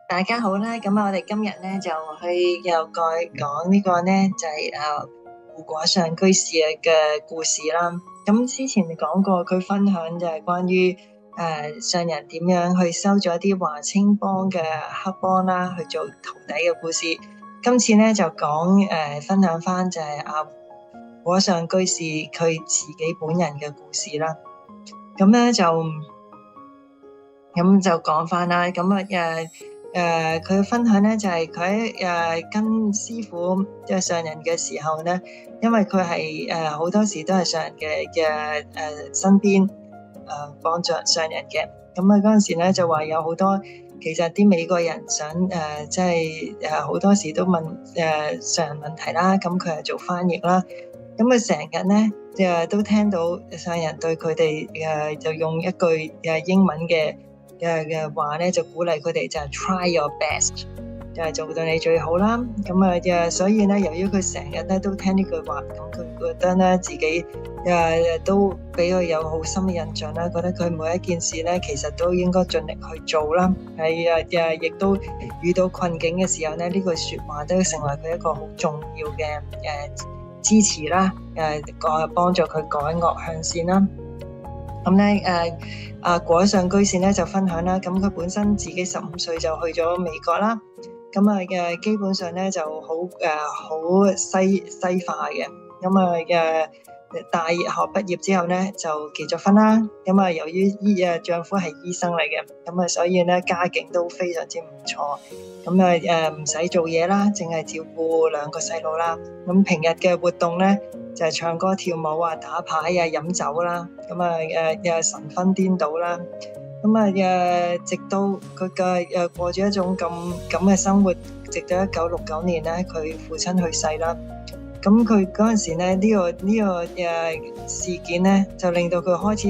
大家好啦，咁我哋今日咧就去又再講呢個咧就係胡果上居士嘅故事啦。咁之前講過佢分享就係關於上人點樣去收咗啲華青幫嘅黑幫啦，去做徒弟嘅故事。今次咧就講分享翻就係胡果上居士佢自己本人嘅故事啦。咁咧就講翻啦，咁佢分享咧就係佢喺跟師傅即係上人嘅時候咧，因為佢係好多時都係上人嘅身邊幫助上人嘅。咁嗰陣時咧就話有好多其實啲美國人想即係好多時都問上人問題啦，咁佢係做翻譯啦。咁佢成日咧都聽到上人對佢哋就用一句英文嘅話咧，就鼓勵佢哋就係 try your best， 就係做到你最好啦。咁所以咧，由於佢成日咧都聽呢句話，咁佢覺得咧自己都俾佢有好深嘅印象啦。覺得佢每一件事咧，其實都應該盡力去做啦。亦都遇到困境嘅時候咧，呢句説話都成為佢一個好重要嘅支持啦。幫助佢改惡向善啦。咁咧果上居士咧就分享啦，咁佢本身自己15歲就去咗美國啦，咁基本上咧就好西化嘅，咁大學畢業之後咧就結咗婚啦，咁由於丈夫係醫生嚟嘅，咁所以咧家境都非常之唔錯，咁唔使做嘢啦，淨係照顧2個細路啦，咁平日嘅活動咧就係唱歌跳舞啊、打牌啊、飲酒啦，咁神魂顛倒啦，咁直到佢過咗一種咁嘅生活，直到1969年咧，佢父親去世啦。咁佢嗰陣時咧，呢個事件咧，就令到佢開始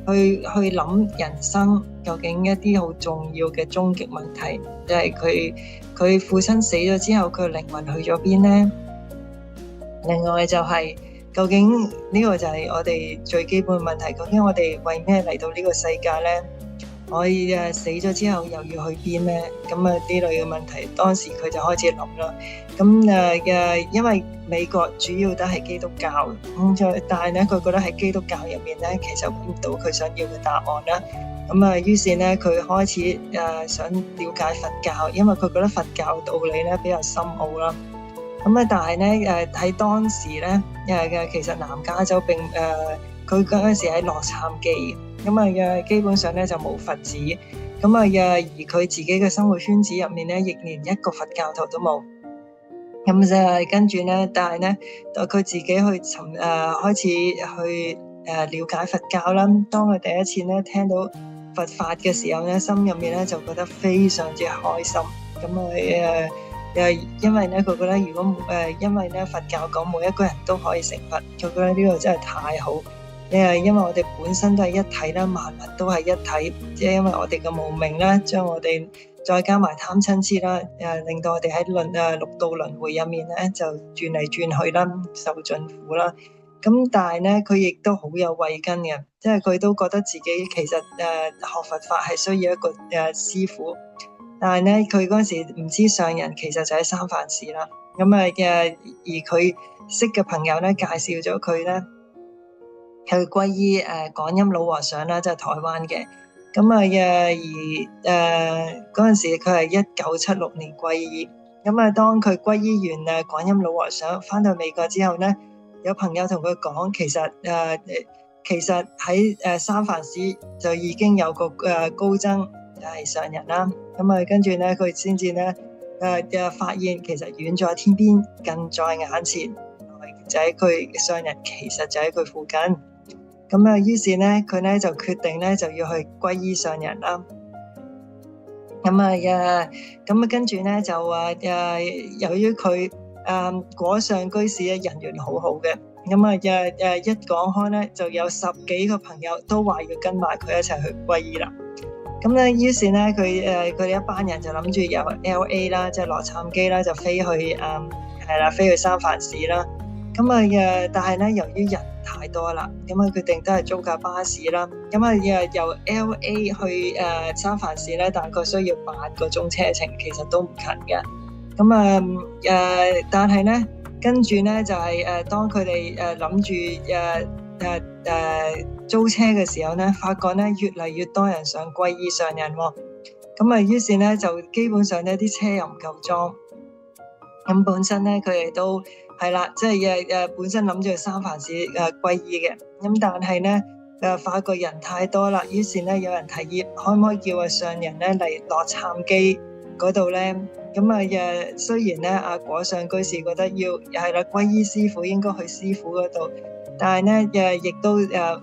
去諗人生究竟一啲好重要嘅終極問題，就係佢父親死咗之後，佢靈魂去咗邊咧？另外就係究竟呢個就係我哋最基本嘅問題，究竟我哋為咩嚟到呢個世界咧？我死咗之後又要去邊咧？咁呢類嘅問題，當時佢就開始諗啦。咁因為美國主要都係基督教，但係咧佢覺得喺基督教入面咧，其實揾唔到佢想要嘅答案啦。咁於是咧佢開始想了解佛教，因為佢覺得佛教道理咧比較深奧啦。但係咧喺當時咧其實南加州佢嗰陣時喺洛杉磯，基本上咧就冇佛寺，而佢自己嘅生活圈子入面咧，亦連一個佛教徒都冇。就跟住咧，但係咧，佢自己開始去了解佛教啦。當佢第一次咧聽到佛法嘅時候咧，心入面咧就覺得非常之開心。因為咧佢覺得如果因為咧佛教講每一個人都可以成佛，佢覺得呢個真係太好。因為我哋本身都係一體啦，萬物都係一體，即係因為我哋嘅無明啦，將我哋再加埋貪嗔痴啦，令到我哋喺六道輪迴入面咧就轉嚟轉去啦，受盡苦啦。咁但係咧佢亦都好有慧根嘅，即係佢都覺得自己其實學佛法係需要一個師傅，但係咧佢嗰陣時唔知上人其實就喺三藩市啦。而佢識嘅朋友咧介紹咗佢咧去皈依廣欽老和尚啦，即係台灣嘅。嗰陣時佢係1976年皈依。當佢皈依完廣欽老和尚，翻到美國之後咧，有朋友同佢講，其實喺三藩市就已經有個高僧就係上人啦。跟住咧佢先至咧發現其實遠在天邊，近在眼前，就喺佢上人，其實就喺佢附近。於是咧佢咧就決定咧就要去皈依上人啦。跟住咧就由於佢果上居士咧人緣好好嘅，一講開咧就有10幾個朋友都話要跟埋佢一齊去皈依啦。於是咧佢哋一班人就諗住由 LA 啦，即係洛杉磯啦，就飛去三藩市啦。但係咧由於人太多啦，咁啊決定都係租架巴士啦。咁啊由 LA 去三藩市咧，大概需要8個鐘車程，其實都唔近嘅。但係咧跟住咧就係當佢哋諗住租車嘅時候咧，發覺咧越嚟越多人想皈依上人喎。於是咧就基本上咧啲車又唔夠裝。咁本身咧佢哋都係啦，即係本身諗住去三藩市皈依嘅。咁但係咧發覺人太多啦，於是咧有人提議可唔可以叫上人咧嚟洛杉磯嗰度咧？雖然咧阿果上居士覺得又係啦，皈依師傅應該去師傅嗰度，但係咧亦都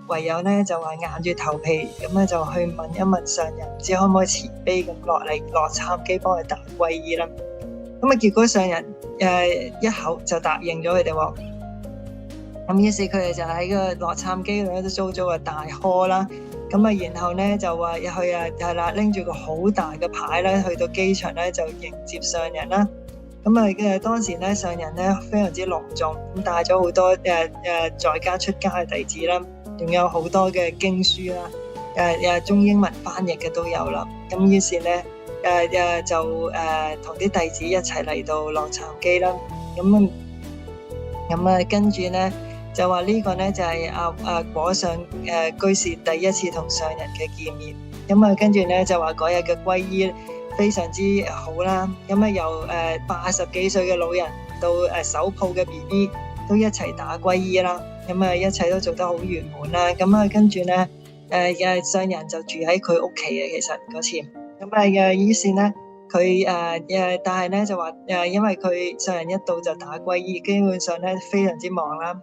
唯有咧就話硬住頭皮咁咧就去問一問上人，唔知可唔可以慈悲咁落嚟洛杉磯幫佢大皈依啦。結果上人一口就答應咗佢哋喎。於是佢哋就喺個洛杉磯度都租咗個大 hall 啦。然後咧就話去係啦，拎住個好大嘅牌咧，去到機場咧就迎接上人啦。當時咧上人咧非常之隆重，咁帶咗好多在家出家嘅弟子啦，仲有好多嘅經書啦，中英文翻譯嘅都有啦。於是咧就同啲弟子一齊嚟到洛杉磯啦。跟住咧就話呢個咧就係果上居士第一次同上人嘅見面。跟住咧就話嗰日嘅皈依非常之好啦。由80幾歲嘅老人到手抱嘅 BB 都一齊打皈依啦。一切都做得好圓滿啦。跟住咧上人就住喺佢屋企嘅，其實嗰次。於是咧佢但係咧就話因為佢上人一到就打皈依，基本上咧非常之忙啦。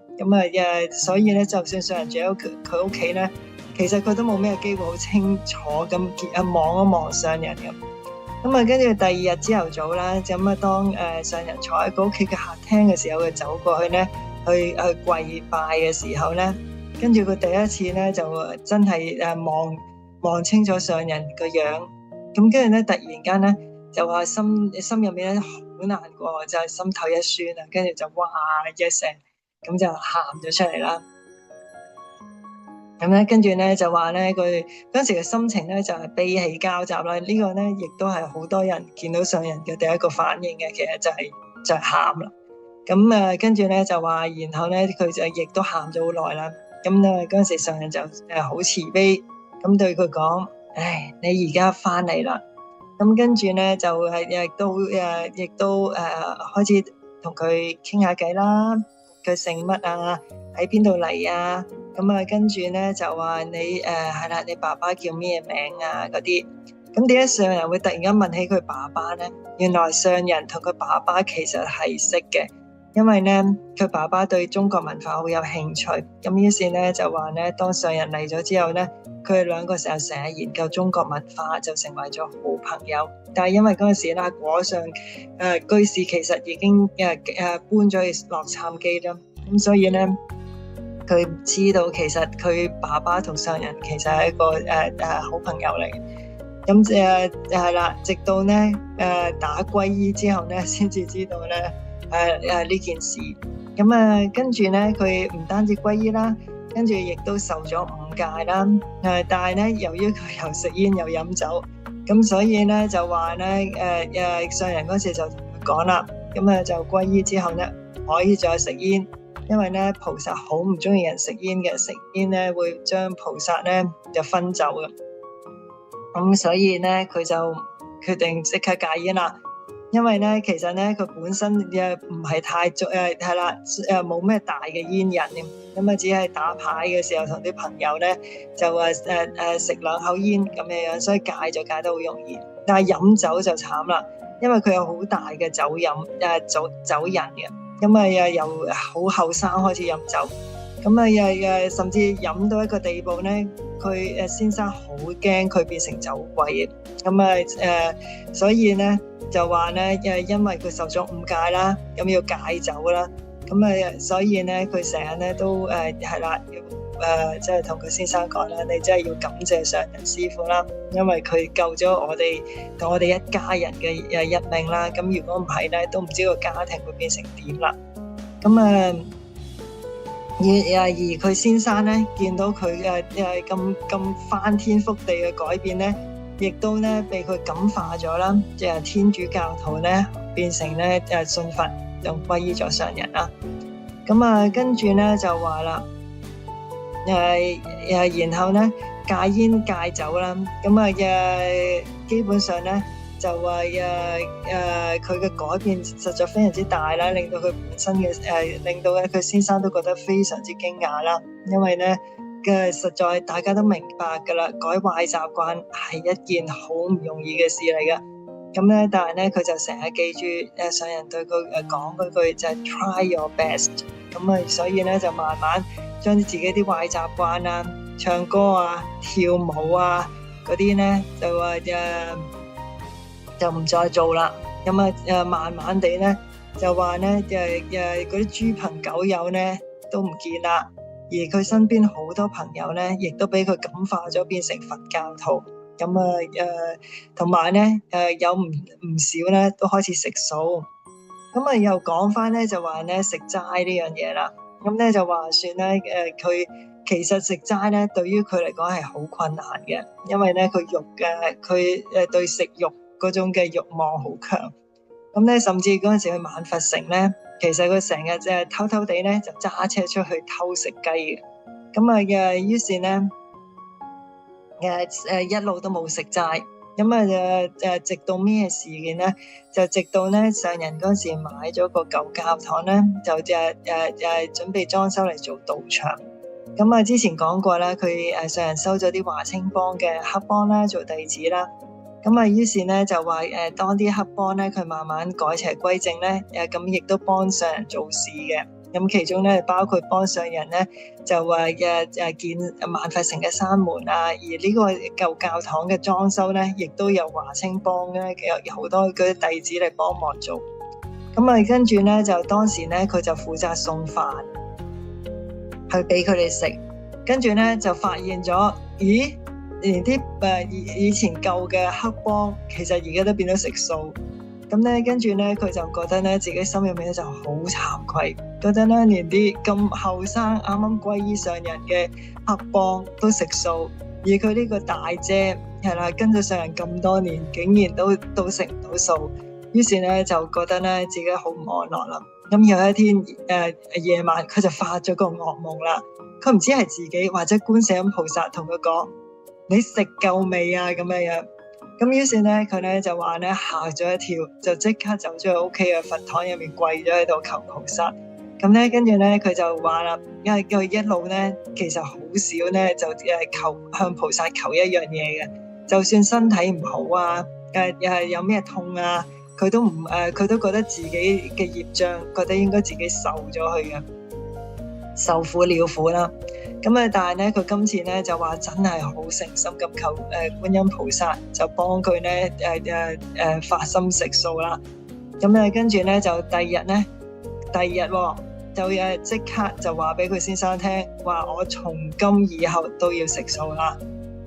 所以咧就算上人住喺佢屋企咧，其實佢都冇咩機會好清楚咁望一望上人咁。跟住第二日朝頭早啦，當上人坐喺佢屋企嘅客廳嘅時候，佢走過去咧去跪拜嘅時候咧，跟住佢第一次咧就真係望清楚上人個樣。跟住咧突然間咧就話心入面咧好難過，就係心頭一酸啊，跟住就哇一聲咁就喊咗出嚟啦。跟住咧就話咧佢嗰時嘅心情咧就係悲喜交集啦。呢個咧亦都係好多人見到上人嘅第一個反應嘅，其實就係喊啦。跟住咧就話，然後咧佢就亦都喊咗好耐啦。嗰時上人就好慈悲咁對佢講：唉，你而家翻嚟啦。跟住咧就係亦都開始同佢傾下偈啦。佢姓乜啊？喺邊度嚟啊？跟住咧就話你係啦，你爸爸叫咩名啊？嗰啲。點解上人會突然間問起佢爸爸咧？原來上人同佢爸爸其實係識嘅。因為咧佢爸爸對中國文化好有興趣，於是咧就話咧當上人嚟咗之後咧，佢哋兩個成日研究中國文化，就成為咗好朋友。但係因為嗰陣時啦，果上居士其實已經搬咗去洛杉磯啦，咁所以咧佢唔知道其實佢爸爸同上人其實係一個好朋友嚟。係啦，直到咧打皈依之後咧，先至知道咧呢件事。跟住咧佢唔單止皈依啦，跟住亦都受咗5戒啦。但係咧由於佢又食煙又飲酒，咁所以咧就話咧上人嗰時就同佢講啦，就皈依之後咧唔可以再食煙，因為咧菩薩好唔中意人食煙嘅，食煙咧會將菩薩咧就分走嘅。所以咧佢就決定即刻戒煙啦。因為咧其實咧佢本身唔係太係啦，冇咩大嘅煙癮嘅，只係打牌嘅時候同啲朋友咧就話食2口煙咁樣，所以戒就戒得好容易。但係飲酒就慘啦，因為佢有好大嘅酒癮嘅，由好後生開始飲酒，甚至飲到一個地步咧，佢先生好驚佢變成酒鬼嘅，所以咧就話咧因為佢受咗5戒啦，咁要戒酒啦，所以咧佢成日咧都係啦，要即係同佢先生講啦，你真係要感謝上人師父啦，因為佢救咗我哋同我哋一家人嘅一命啦。咁如果唔係咧，都唔知個家庭會變成點啦。而佢先生咧見到佢嘅咁翻天覆地嘅改變咧，亦都咧被佢感化咗啦，即係天主教徒咧變成咧信佛，就皈依咗上人啦。咁啊，跟住咧就話啦，然後咧戒煙戒酒啦，咁啊基本上咧就話佢嘅改變實在非常之大啦，令到佢本身嘅令到佢先生都覺得非常之驚訝啦，因為咧實在大家都明白㗎啦，改壞習慣係一件好唔容易嘅事嚟㗎。咁咧，但係咧佢就成日記住上人對佢講嗰句就係 try your best。咁啊，所以咧就慢慢將自己啲壞習慣啊、唱歌啊、跳舞啊嗰啲咧就話就唔再做啦。咁啊慢慢地咧就話咧嗰啲豬朋狗友咧都唔見啦，而佢身邊好多朋友咧亦都俾佢感化咗，變成佛教徒。咁啊同埋咧有唔少咧都開始食素。咁啊又講翻咧就話咧食齋呢樣嘢啦。咁咧就話算咧佢其實食齋咧對於佢嚟講係好困難嘅，因為咧佢對食肉嗰種嘅慾望好強。咁咧甚至嗰陣時去萬佛城咧，其實佢成日即係偷偷地咧就揸車出去偷食雞嘅。咁啊於是咧一路都冇食齋。咁啊直到咩事件咧？就直到咧上人嗰時買咗個舊教堂咧，就準備裝修嚟做道場。咁啊之前講過啦，佢上人收咗啲華清幫嘅黑幫啦做弟子啦。咁啊於是咧就話當啲黑幫咧佢慢慢改邪歸正咧，咁亦都幫上人做事嘅。咁其中咧包括幫上人咧就話建萬佛城嘅山門啊，而呢個舊教堂嘅裝修咧，亦都有華清幫咧有好多嗰啲弟子嚟幫忙做。咁啊跟住咧就當時咧佢就負責送飯去俾佢哋食，跟住咧就發現咗，咦，連啲以前舊嘅黑幫其實而家都變咗食素。咁咧，跟住咧，佢就覺得咧，自己心入面咧就好慚愧，覺得咧，連啲咁後生、啱啱皈依上人嘅黑幫都食素，而佢呢個大姐係啦，跟咗上人咁多年，竟然都食唔到素，於是咧就覺得咧自己好唔安樂啦。咁有一天夜晚，佢就發咗個噩夢啦。佢唔知係自己或者觀世音菩薩同佢講：你食夠未啊？咁樣。咁於是咧，佢咧就話咧嚇咗一跳，就即刻走咗去屋企嘅佛堂入面跪咗喺度求菩薩。咁咧跟住咧佢就話啦，因為佢一路咧其實好少咧就向菩薩求一樣嘢嘅，就算身體唔好啊，有咩痛啊，佢都覺得自己嘅業障，覺得應該自己受咗佢嘅，受苦了苦啦。咁但係咧，佢今次咧就話真係好誠心咁求觀音菩薩，就幫佢咧發心食素啦。咁跟住咧就第二日就即刻就話俾佢先生聽，話我從今以後都要食素啦。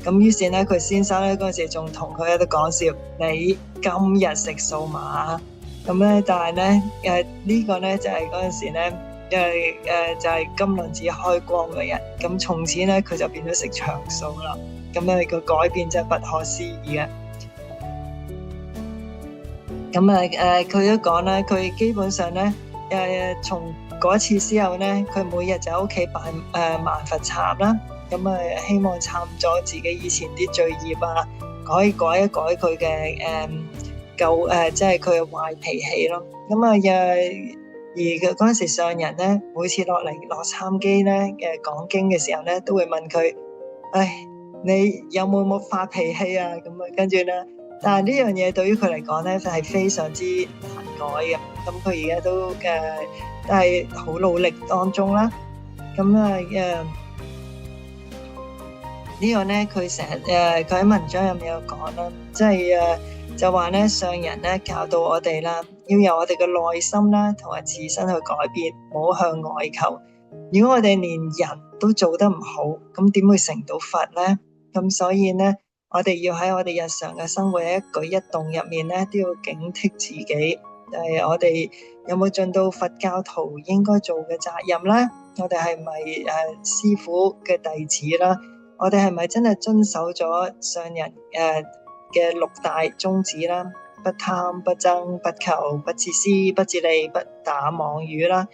咁於是咧，佢先生咧嗰陣時仲同佢喺度講笑：你今日食素嘛？咁咧，但係咧呢個咧就係嗰陣時咧。就係金輪寺開光嘅人，咁從此咧佢就變咗食長素啦。咁咧個改變真係不可思議嘅。咁佢都講啦，佢基本上咧從嗰次之後咧，佢每日就喺屋企辦萬佛懺啦。咁希望懺咗自己以前啲罪業啊，改一改佢嘅即係佢嘅壞脾氣咯。而佢嗰陣時上人咧，每次落參基咧講經嘅時候咧，都會問佢：你有冇發脾氣啊？跟住咧，但係呢樣嘢對於佢嚟講咧，就係非常之難改嘅。咁佢而家都係好努力當中啦。呢個咧，佢成日佢喺文章入面有講啦，即係就話咧，上人咧教導我哋啦，要由我哋嘅內心啦，同埋自身去改變，唔好向外求。如果我哋連人都做得唔好，咁點會成到佛咧？咁所以咧，我哋要喺我哋日常嘅生活一舉一動入面咧，都要警惕自己，我哋有冇盡到佛教徒應該做嘅責任咧？我哋係咪師父嘅弟子啦？我哋係咪真係遵守咗上人嘅六大宗旨啦？不貪、不爭、不求、不自私、不自利、不打妄語啦。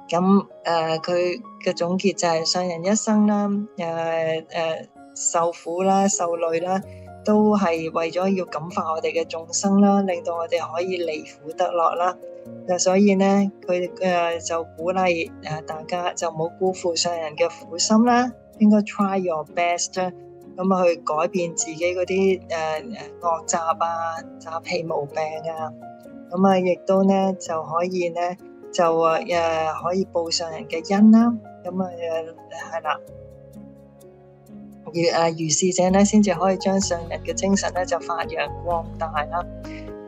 咁佢嘅總結就係上人一生啦，受苦啦、受累啦，都係為咗要感化我哋嘅眾生啦，令到我哋可以離苦得樂啦。所以呢，佢就鼓勵大家就唔好辜負上人嘅苦心啦，應該 try your best 咁去改變自己嗰啲惡習啊、習氣毛病啊，咁亦都呢就可以呢就可以報上人嘅恩啦。咁係啦，如是者呢先至可以將上人嘅精神呢就發揚光大啦。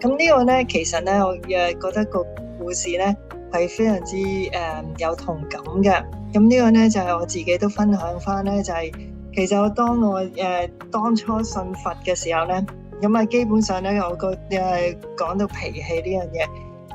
咁呢個呢，其實呢，我覺得個故事呢係非常之有同感嘅。咁呢個呢，就係我自己都分享翻呢，就係其實當我當初信佛嘅時候呢，咁基本上呢，我講到脾氣呢樣嘢，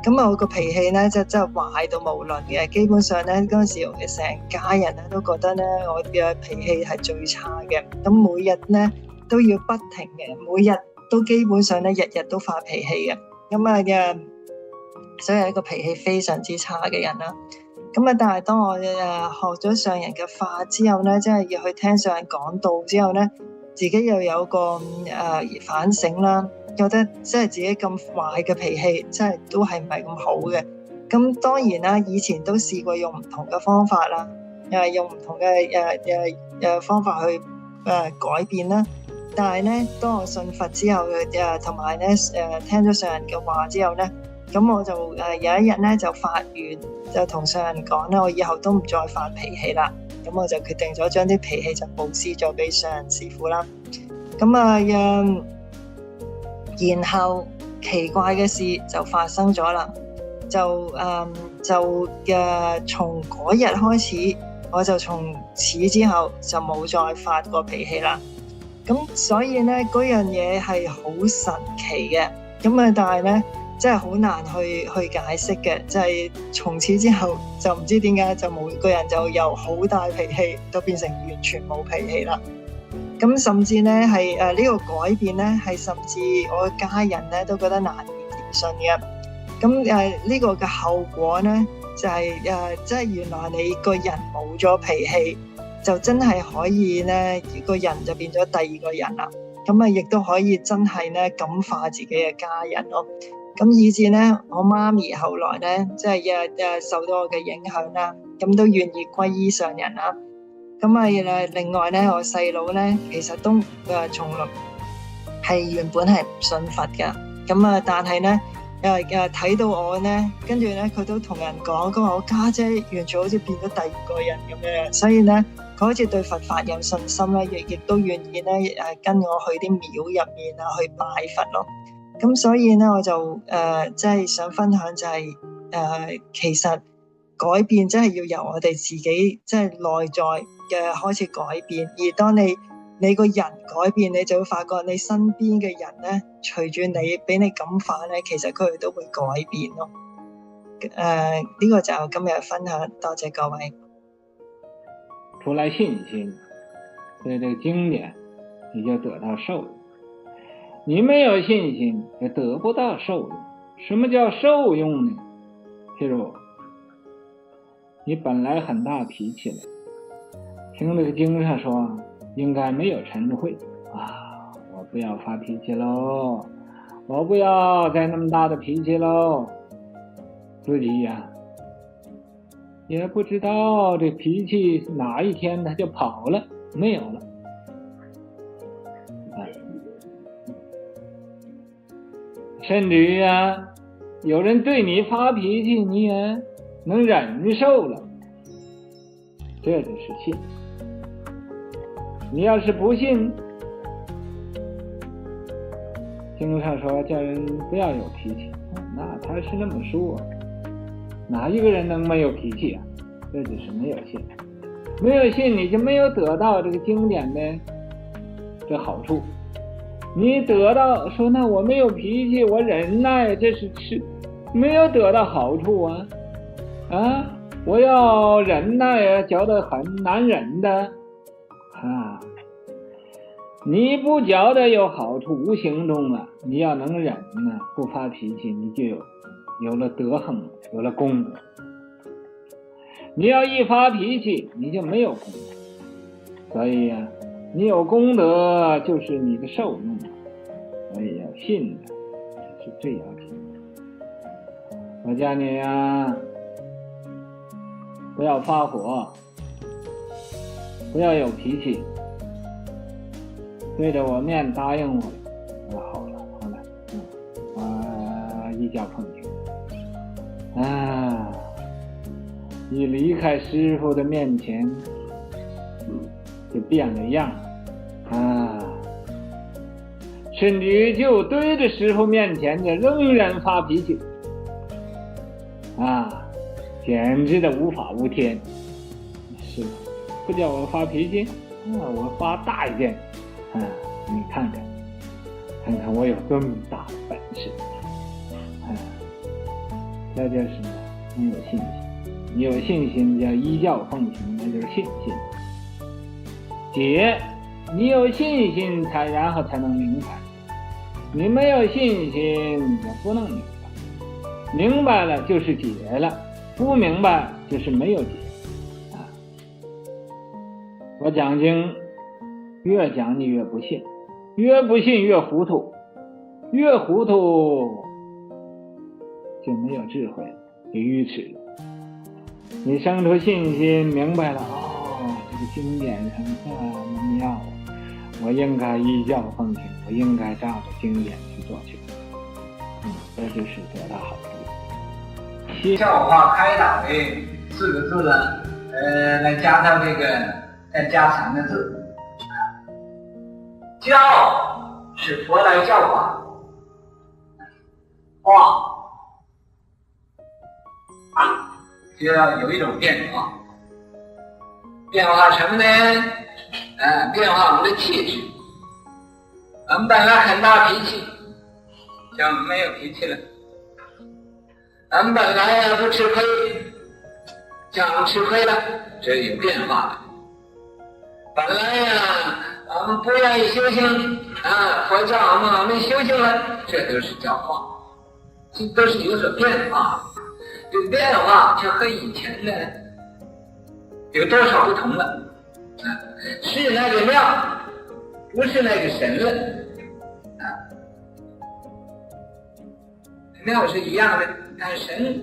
咁我個脾氣呢就真係壞到無倫嘅。基本上呢，嗰陣時成家人呢都覺得呢我嘅脾氣係最差嘅。咁每日呢都要不停嘅，每日都基本上呢日日都發脾氣嘅。咁所以係一個脾氣非常之差嘅人啦。咁但係當我學咗上人嘅法之後呢，即係要去聽上人講道之後呢，自己又有個反省啦，覺得即係自己咁壞嘅脾氣，即係都係唔係咁好嘅。咁當然啦，以前都試過用唔同嘅方法啦，用唔同嘅方法去改變啦。但係呢，當我信佛之後同埋呢聽咗上人嘅話之後呢，咁我就有一日呢就發願，就同上人講咧，我以後都唔再發脾氣啦。咁我就決定咗將啲脾氣就布施咗俾上人師父啦。咁然後奇怪嘅事就發生咗啦，就從嗰日開始，我就從此之後就冇再發過脾氣啦。咁所以呢，嗰樣嘢係好神奇嘅。咁但係呢，真係好難去解釋嘅，就係從此之後就唔知點解就每個人就由好大脾氣都變成完全冇脾氣啦。咁甚至呢係呢個改變呢，係甚至我嘅家人呢都覺得難以置信嘅。咁呢個嘅後果呢，就係即係原來你個人冇咗脾氣，就真係可以呢個人就變咗第二個人啦。咁亦都可以真係呢感化自己嘅家人咯。咁以至呢，我媽咪後來呢，即係受到我嘅影響啦，咁都願意歸依上人啦。咁另外呢，我細佬呢，其實都從來係原本係唔信佛㗎。咁但係呢，睇到我呢，跟住呢，佢都同人講，佢話我家姐完全好似變咗第二個人咁樣。所以呢，佢好似對佛法有信心咧，亦都願意呢跟我去啲廟入面去拜佛咯。咁所以呢，我就即係想分享就係其實改變真係要由我哋自己即係內在嘅開始改變。而當你個人改變，你就會發覺你身邊嘅人呢，隨住你俾你感化呢，其實佢哋都會改變咯。呢個就今日嘅分享，多謝各位。出來信心，所以這個經典你就得到受用。你沒有信心也得不到受用。什麼叫受用呢？譬如你本來很大脾氣了，聽這個經上說應該沒有嗔恚啊，我不要發脾氣咯，我不要再那麼大的脾氣咯。自己也不知道這脾氣哪一天它就跑了，沒有了。甚至於有人對你發脾氣，你也能忍受了，這就是信。你要是不信，經上說叫人不要有脾氣，那他是那麼說，哪一個人能沒有脾氣啊？這就是沒有信。沒有信，你就沒有得到這個經典的這好處。你得到說那我沒有脾氣，我忍耐，這是沒有得到好處啊！我要忍耐呀，觉得很难忍的啊。你不觉得有好处无形中啊，你要能忍呢，不发脾气，你就有了德行，有了功德。你要一发脾气，你就没有功德。所以呀，你有功德就是你的受用，所以要信的，这是最要紧的。我叫你呀，不要发火，不要有脾气，对着我面答应我。好了，我一觉碰醒啊，一离开师父的面前就变了样啊，甚至就对着师父面前就仍然发脾气啊，简直的无法无天。是不叫我发脾气啊，我发大一点啊，你看看我有多么大的本事啊，这就是没有信心。你有信心叫依教奉行，那就是信心。解，你有信心然后才能明白，你没有信心也不能明白。明白了就是解了，不明白就是没有解啊。我讲经越讲你越不信，越不信越糊涂，越糊涂就没有智慧了，就愚痴了。你生出信心，明白了这个经典上这么妙，我应该依教奉行，我应该照着经典去做去。这就是得到好处。教化开导的4个字呢，来加上这个再加成的字。教是佛来教化，化就要有一种变化。变化什么呢？变化我们的气质。我们本来很大脾气，就没有脾气了。我们本来不吃亏，就我们吃亏了，这有变化了。本来我们不愿意修行佛教我们修行了，这都是教化，这都是有所变化。这个变化就和以前的有多少不同了是那个庙，不是那个神了庙是一样的，但神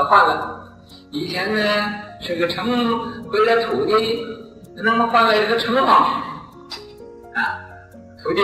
换了。以前呢是个城归了土地，那么换了一个城隍土地